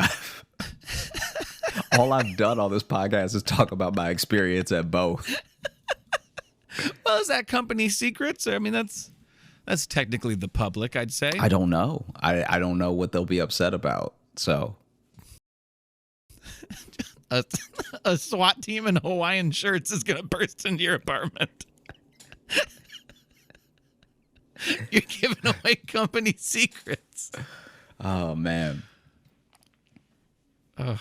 all I've done on this podcast is talk about my experience at both. Well, is that company secrets? I mean, that's technically the public, I'd say. I don't know. I don't know what they'll be upset about. So a SWAT team in Hawaiian shirts is going to burst into your apartment. You're giving away company secrets. Oh, man. What?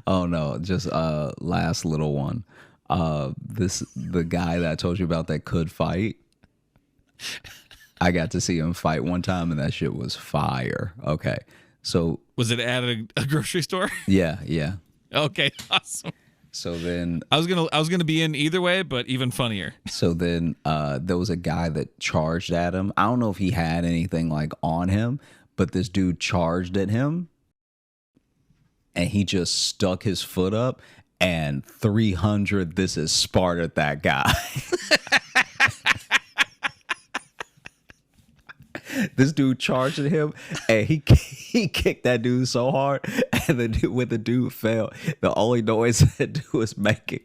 Oh, no. Just last little one. The guy that I told you about that could fight. I got to see him fight one time, and that shit was fire. Okay, so was it at a grocery store? Yeah. Okay, awesome. So then I was gonna be in either way, but even funnier. So then there was a guy that charged at him. I don't know if he had anything like on him, but this dude charged at him, and he just stuck his foot up and 300. This is Sparta. That guy. This dude charged at him, and he kicked that dude so hard, and when the dude fell, the only noise that dude was making,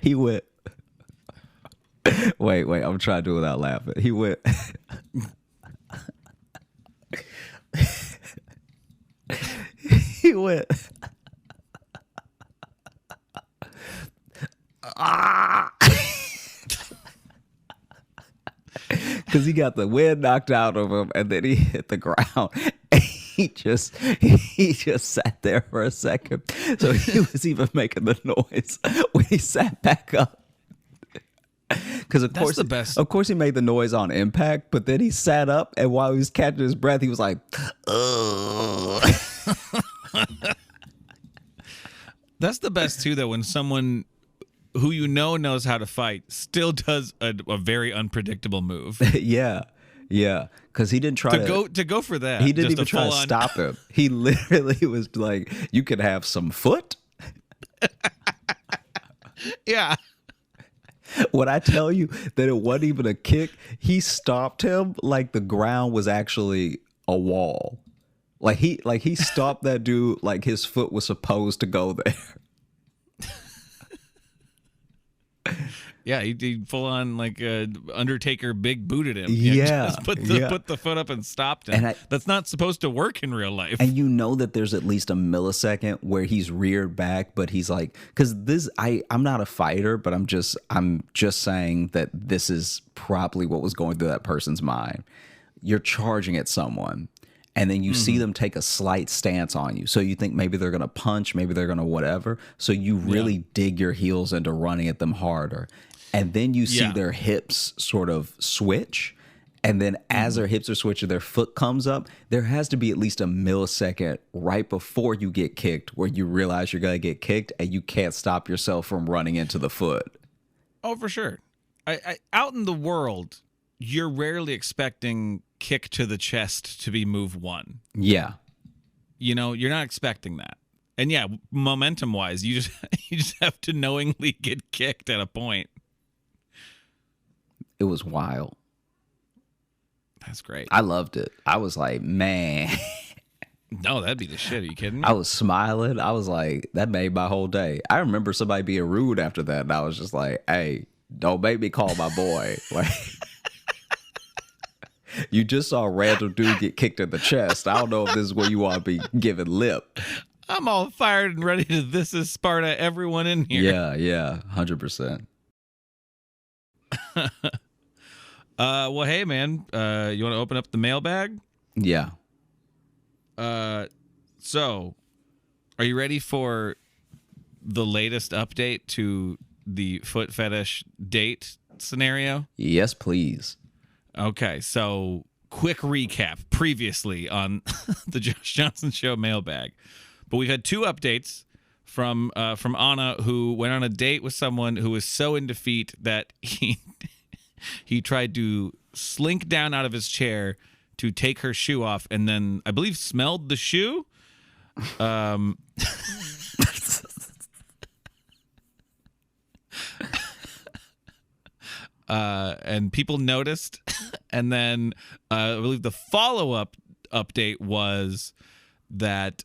he went. Wait, I'm trying to do it without laughing. He went. He went. Because he got the wind knocked out of him, and then he hit the ground. And he just sat there for a second. So he was even making the noise when he sat back up. Because of course he made the noise on impact, but then he sat up, and while he was catching his breath, he was like, "Ugh." That's the best too, though, when someone who you know knows how to fight still does a very unpredictable move. Yeah, because he didn't try to go for that. He didn't even try to stop him. He literally was like, "You could have some foot." Yeah. When I tell you that it wasn't even a kick, he stopped him like the ground was actually a wall. Like he stopped that dude like his foot was supposed to go there. Yeah, he full on like Undertaker big booted him. Yeah, just put the foot up and stopped him. That's not supposed to work in real life. And you know that there's at least a millisecond where he's reared back, but he's like, because I'm not a fighter, but I'm just saying that this is probably what was going through that person's mind. You're charging at someone, and then you see them take a slight stance on you. So you think maybe they're going to punch, maybe they're going to whatever. So you really dig your heels into running at them harder. And then you see their hips sort of switch. And then as their hips are switching, their foot comes up. There has to be at least a millisecond right before you get kicked where you realize you're going to get kicked and you can't stop yourself from running into the foot. Oh, for sure. I out in the world, you're rarely expecting kick to the chest to be move one. Yeah. You know, you're not expecting that. And yeah, momentum wise, you just have to knowingly get kicked at a point. It was wild. That's great. I loved it. I was like, man. No, that'd be the shit. Are you kidding me? I was smiling. I was like, that made my whole day. I remember somebody being rude after that, and I was just like, hey, don't make me call my boy. Like, you just saw a random dude get kicked in the chest. I don't know if this is where you want to be giving lip. I'm all fired and ready to this is Sparta everyone in here. Yeah, 100%. Well, hey, man, you want to open up the mailbag? Yeah. So, are you ready for the latest update to the foot fetish date scenario? Yes, please. Okay, so quick recap previously on the Josh Johnson Show mailbag. But we've had two updates from Anna, who went on a date with someone who was so in defeat that he tried to slink down out of his chair to take her shoe off, and then I believe smelled the shoe. And people noticed, and then I believe the follow-up update was that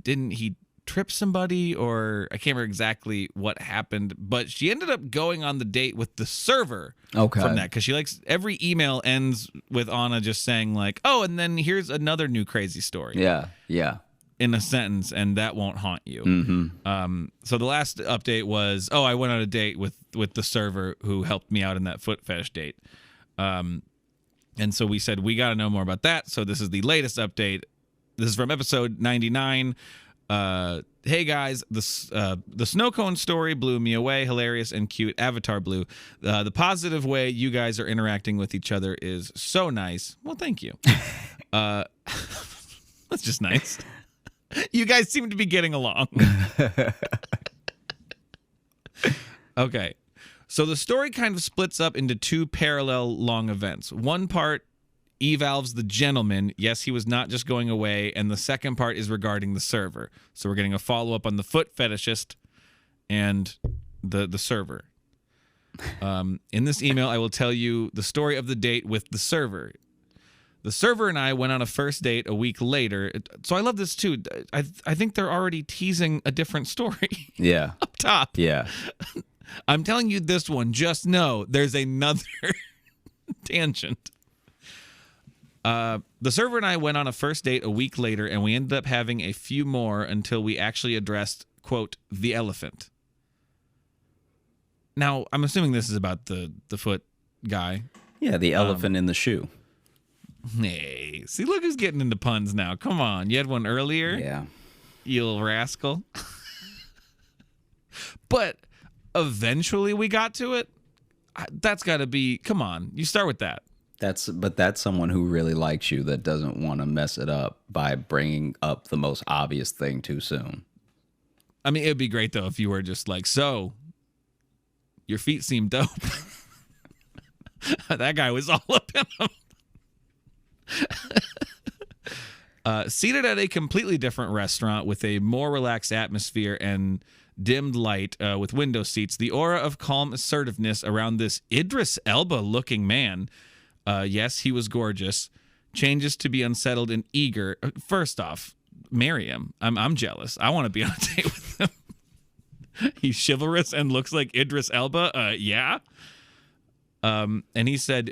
didn't he trip somebody, or I can't remember exactly what happened, but she ended up going on the date with the server from that, because she likes every email ends with Anna just saying like, oh, and then here's another new crazy story. Yeah. In a sentence, and that won't haunt you. Mm-hmm. So the last update was, oh, I went on a date with the server who helped me out in that foot fetish date. And so we said, we got to know more about that. So this is the latest update. This is from episode 99. Hey guys, the snow cone story blew me away. Hilarious and cute. Avatar blue. The positive way you guys are interacting with each other is so nice. Well, thank you. That's just nice. You guys seem to be getting along. Okay. So the story kind of splits up into two parallel long events. One part evolves the gentleman. Yes, he was not just going away. And the second part is regarding the server. So we're getting a follow-up on the foot fetishist and the server. In this email, I will tell you the story of the date with the server. The server and I went on a first date a week later. So I love this too. I think they're already teasing a different story. Yeah. Up top. Yeah. I'm telling you this one. Just know there's another tangent. The server and I went on a first date a week later, and we ended up having a few more until we actually addressed, quote, the elephant. Now, I'm assuming this is about the foot guy. Yeah, the elephant in the shoe. Hey, see, look who's getting into puns now. Come on. You had one earlier? Yeah. You little rascal. But eventually we got to it. That's got to be, come on. You start with that. That's someone who really likes you that doesn't want to mess it up by bringing up the most obvious thing too soon. I mean, it'd be great, though, if you were just like, so, your feet seem dope. That guy was all up in them. Seated at a completely different restaurant with a more relaxed atmosphere and dimmed light with window seats, the aura of calm assertiveness around this Idris Elba-looking man, yes, he was gorgeous, changes to be unsettled and eager. First off, marry him. I'm jealous. I want to be on a date with him. He's chivalrous and looks like Idris Elba. Yeah. And he says,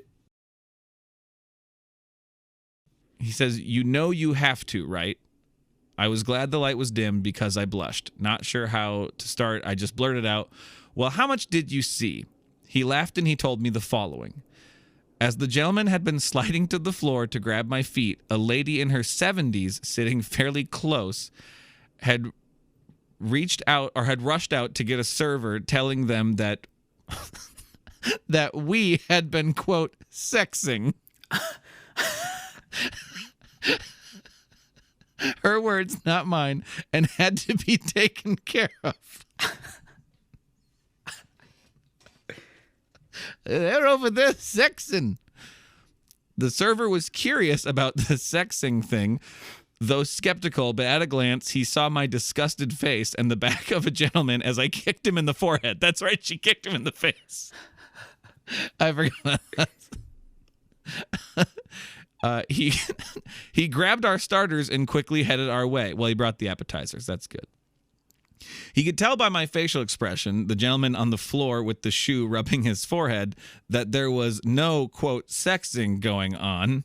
you know you have to, right? I was glad the light was dim because I blushed. Not sure how to start. I just blurted out, well, how much did you see? He laughed and he told me the following. As the gentleman had been sliding to the floor to grab my feet, a lady in her 70s sitting fairly close had rushed out to get a server, telling them that that we had been, quote, sexing. Her words, not mine, and had to be taken care of. They're over there sexing. The server was curious about the sexing thing, though skeptical, but at a glance, he saw my disgusted face and the back of a gentleman as I kicked him in the forehead. That's right, she kicked him in the face. I forgot that. He he grabbed our starters and quickly headed our way. Well, he brought the appetizers. That's good. He could tell by my facial expression, the gentleman on the floor with the shoe rubbing his forehead, that there was no, quote, sexing going on,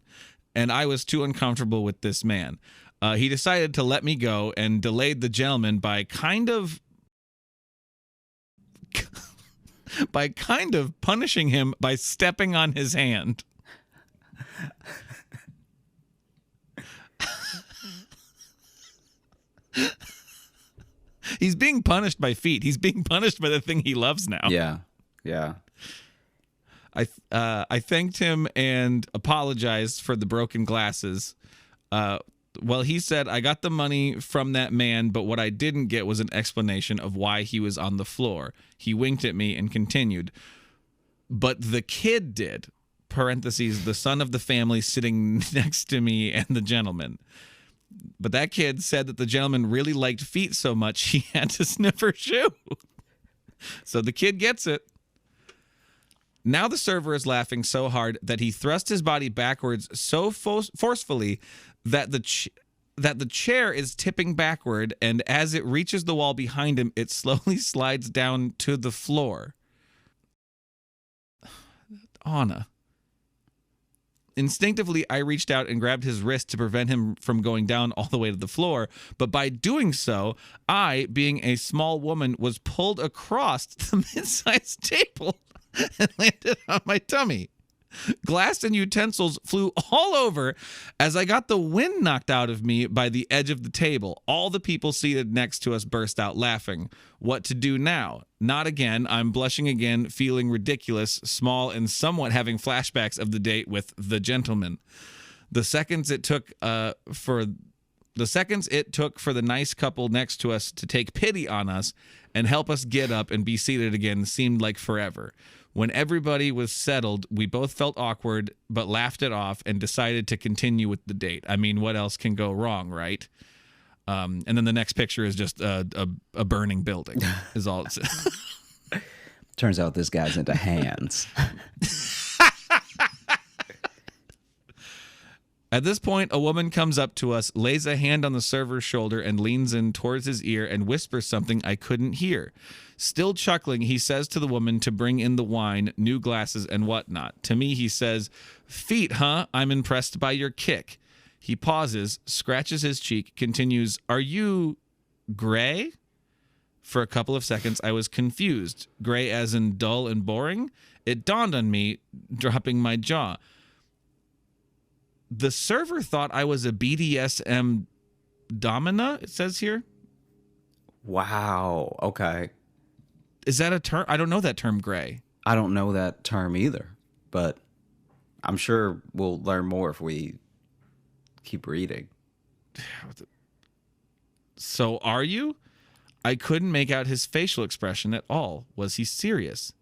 and I was too uncomfortable with this man. He decided to let me go and delayed the gentleman by kind of punishing him by stepping on his hand. He's being punished by feet. He's being punished by the thing he loves now. Yeah. I thanked him and apologized for the broken glasses. Well, he said, I got the money from that man, but what I didn't get was an explanation of why he was on the floor. He winked at me and continued. But the kid did, parentheses, the son of the family sitting next to me and the gentleman. But that kid said that the gentleman really liked feet so much he had to sniff her shoe. So the kid gets it. Now the server is laughing so hard that he thrust his body backwards so forcefully that the chair is tipping backward, and as it reaches the wall behind him, it slowly slides down to the floor. Anna. Instinctively, I reached out and grabbed his wrist to prevent him from going down all the way to the floor, but by doing so, I, being a small woman, was pulled across the mid-sized table and landed on my tummy. Glass and utensils flew all over as I got the wind knocked out of me by the edge of the table. All the people seated next to us burst out laughing. What to do now? Not again. I'm blushing again, feeling ridiculous, small, and somewhat having flashbacks of the date with the gentleman. The seconds it took for the nice couple next to us to take pity on us and help us get up and be seated again seemed like forever. When everybody was settled, we both felt awkward, but laughed it off and decided to continue with the date. I mean, what else can go wrong, right? And then the next picture is just a burning building, is all it says. Turns out this guy's into hands. At this point, a woman comes up to us, lays a hand on the server's shoulder, and leans in towards his ear and whispers something I couldn't hear. Still chuckling, he says to the woman to bring in the wine, new glasses, and whatnot. To me, he says, "Feet, huh? I'm impressed by your kick." He pauses, scratches his cheek, continues, "Are you gray?" For a couple of seconds, I was confused. Gray as in dull and boring? It dawned on me, dropping my jaw. The server thought I was a BDSM domina, it says here. Wow. Okay. Is that a term? I don't know that term, gray. I don't know that term either, but I'm sure we'll learn more if we keep reading. So are you? I couldn't make out his facial expression at all. Was he serious?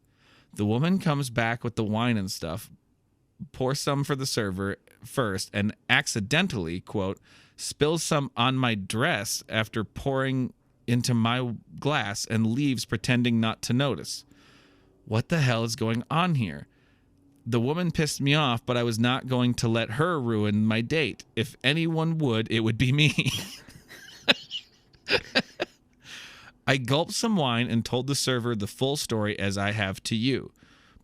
The woman comes back with the wine and stuff, pours some for the server first, and accidentally, quote, spills some on my dress after pouring into my glass and leaves pretending not to notice. What the hell is going on here? The woman pissed me off, but I was not going to let her ruin my date. If anyone would, it would be me. I gulped some wine and told the server the full story as I have to you.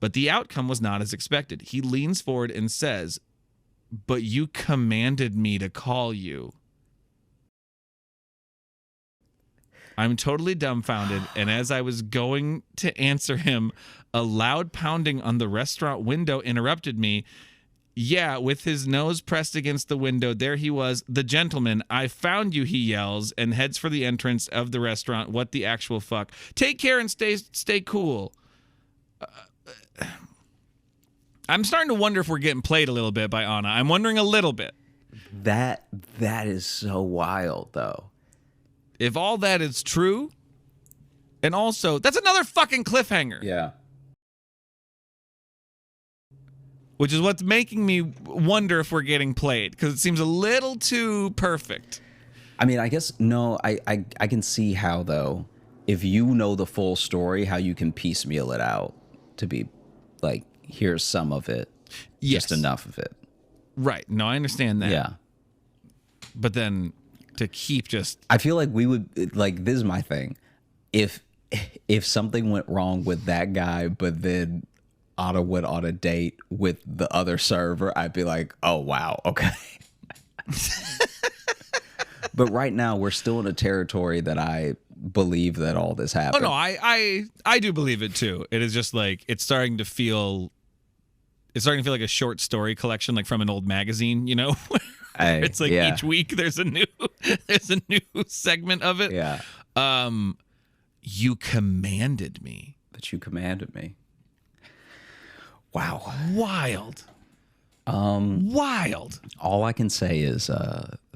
But the outcome was not as expected. He leans forward and says, "But you commanded me to call you." I'm totally dumbfounded, and as I was going to answer him, a loud pounding on the restaurant window interrupted me. Yeah, with his nose pressed against the window, there he was, the gentleman. "I found you," he yells, and heads for the entrance of the restaurant. What the actual fuck? Take care and stay cool. I'm starting to wonder if we're getting played a little bit by Anna. I'm wondering a little bit. That is so wild, though. If all that is true, and also, that's another fucking cliffhanger. Yeah. Which is what's making me wonder if we're getting played, because it seems a little too perfect. I mean, I guess, no, I can see how, though, if you know the full story, how you can piecemeal it out to be like, here's some of it, Yes. just enough of it. Right. No, I understand that. Yeah. But then to keep just... I feel like we would, like, this is my thing. If something went wrong with that guy, but then Otto went on a date with the other server, I'd be like, oh, wow, okay. But right now, we're still in a territory that I believe that all this happened. Oh, no, I do believe it, too. It is just like, it's starting to feel like a short story collection, like from an old magazine, you know? It's like each week there's a new segment of it. Yeah. You commanded me. But you commanded me. Wow. Wild. Wild. All I can say is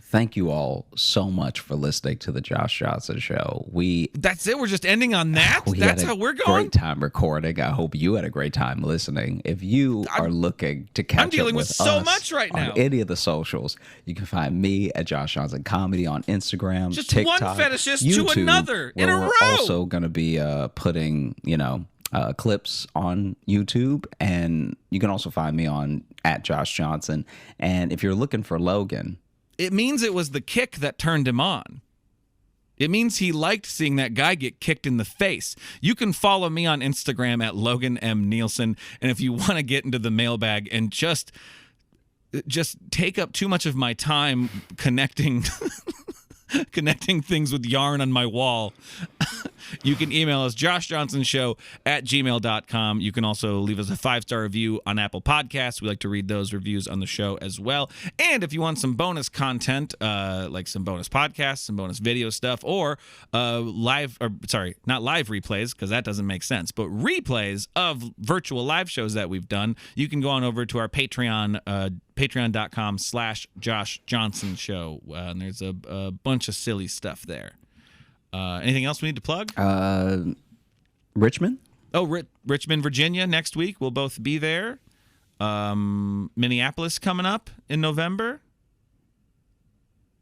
thank you all so much for listening to the Josh Johnson Show. That's it. We're just ending on that. That's how we're going. Great time recording. I hope you had a great time listening. If you are looking to catch I'm dealing up with with so us much right now. on any of the socials, you can find me at Josh Johnson Comedy on Instagram, just TikTok, one fetishist YouTube, to another in where a row. We're also going to be putting, clips on YouTube, and you can also find me on at Josh Johnson. And if you're looking for Logan, it means it was the kick that turned him on. It means he liked seeing that guy get kicked in the face. You can follow me on Instagram at Logan M. Nielsen. And if you want to get into the mailbag and just take up too much of my time connecting things with yarn on my wall, you can email us, joshjohnsonshow@gmail.com. You can also leave us a 5-star review on Apple Podcasts. We like to read those reviews on the show as well. And if you want some bonus content, like some bonus podcasts, some bonus video stuff, or not live replays, because that doesn't make sense, but replays of virtual live shows that we've done, you can go on over to our Patreon, patreon.com/Josh Johnson Show. And there's a bunch of silly stuff there. Anything else we need to plug? Richmond? Oh, Richmond, Virginia next week. We'll both be there. Minneapolis coming up in November.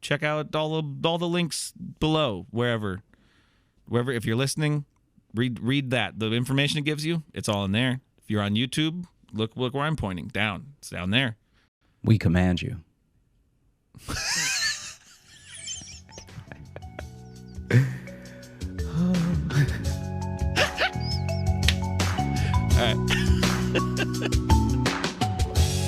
Check out all the links below, wherever. If you're listening, read that. The information it gives you, it's all in there. If you're on YouTube, look where I'm pointing. Down. It's down there. We command you.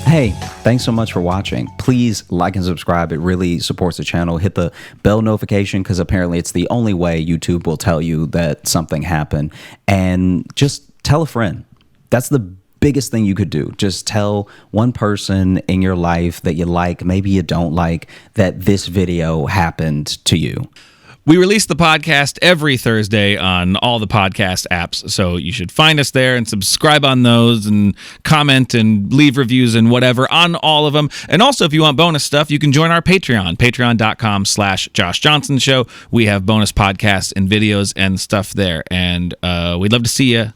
Hey, thanks so much for watching. Please like and subscribe. It really supports the channel. Hit the bell notification, because apparently it's the only way YouTube will tell you that something happened. And just tell a friend. That's the biggest thing you could do. Just tell one person in your life that you like, maybe you don't like, that this video happened to you. We release the podcast every Thursday on all the podcast apps, so you should find us there and subscribe on those and comment and leave reviews and whatever on all of them. And also, if you want bonus stuff, you can join our Patreon, patreon.com/Josh Johnson Show. We have bonus podcasts and videos and stuff there, and we'd love to see you